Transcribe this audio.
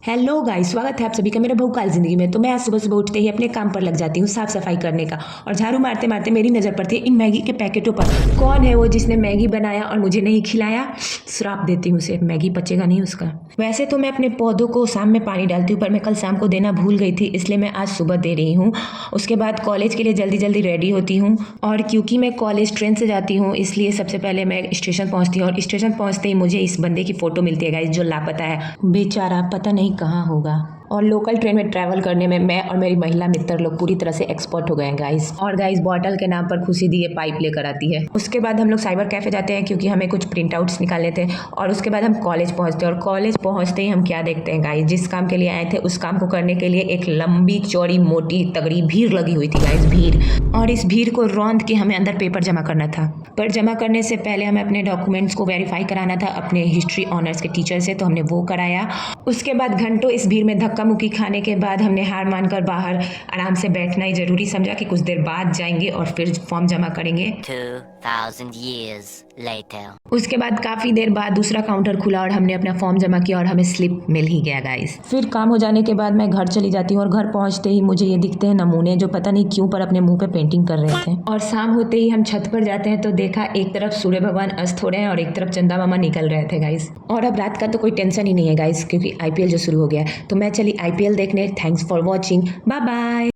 Hello guys, स्वागत है आप सभी का मेरा बहुकाल ज़िंदगी में। तो मैं आज सुबह सुबह उठते ही अपने काम पर लग जाती हूँ साफ़ सफाई करने का। और झाड़ू मारते मारते मेरी नज़र पड़ती है इन मैगी के पैकेटों पर। कौन है वो जिसने मैगी बनाया और मुझे नहीं खिलाया? श्राप देती हूँ उसे, मैगी पचेगा नहीं उसका। वैसे तो मैं अपने पौधों को शाम में पानी डालती हूँ, पर मैं कल शाम को देना भूल गई थी, इसलिए मैं आज सुबह दे रही हूँ। उसके बाद कॉलेज के लिए जल्दी जल्दी रेडी होती हूँ। और क्योंकि मैं कॉलेज ट्रेन से जाती हूँ, इसलिए सबसे पहले मैं स्टेशन पहुँचती हूँ। और स्टेशन पहुँचते ही मुझे इस बंदे की फ़ोटो मिलती है गाइस, जो लापता है बेचारा, पता नहीं कहाँ होगा। और लोकल ट्रेन में ट्रैवल करने में मैं और मेरी महिला मित्र लोग पूरी तरह से एक्सपर्ट हो गए हैं गाइस। और गाइस, बॉटल के नाम पर खुशी दी ये पाइप लेकर आती है। उसके बाद हम लोग साइबर कैफ़े जाते हैं क्योंकि हमें कुछ प्रिंट आउट्स निकालने थे। और उसके बाद हम कॉलेज पहुंचते हैं। और कॉलेज पहुंचते ही हम क्या देखते हैं गाइस, जिस काम के लिए आए थे उस काम को करने के लिए एक लंबी चौड़ी मोटी तगड़ी भीड़ लगी हुई थी गाइस, भीड़। और इस भीड़ को रौंद के हमें अंदर पेपर जमा करना था। पर जमा करने से पहले हमें अपने डॉक्यूमेंट्स को वेरीफाई कराना था अपने हिस्ट्री ऑनर्स के टीचर से, तो हमने वो कराया। उसके बाद घंटों इस भीड़ में धक्का मुक्की खाने के बाद हमने हार मानकर बाहर आराम से बैठना ही जरूरी समझा कि कुछ देर बाद जाएंगे और फिर फॉर्म जमा करेंगे। 2000 years later. उसके बाद काफ़ी देर बाद दूसरा काउंटर खुला और हमने अपना फॉर्म जमा किया और हमें स्लिप मिल ही गया गाइस। फिर काम हो जाने के बाद मैं घर चली जाती हूँ। और घर पहुँचते ही मुझे ये दिखते हैं नमूने, जो पता नहीं क्यों पर अपने मुंह पे पेंटिंग कर रहे थे। और शाम होते ही हम छत पर जाते हैं तो देखा एक तरफ सूर्य भगवान अस्त हो रहे हैं और एक तरफ चंदा मामा निकल रहे थे गाइस। और अब रात का तो कोई टेंशन ही नहीं है गाइस, क्योंकि IPL जो शुरू हो गया है। तो मैं चली IPL देखने। Thanks for watching, bye bye.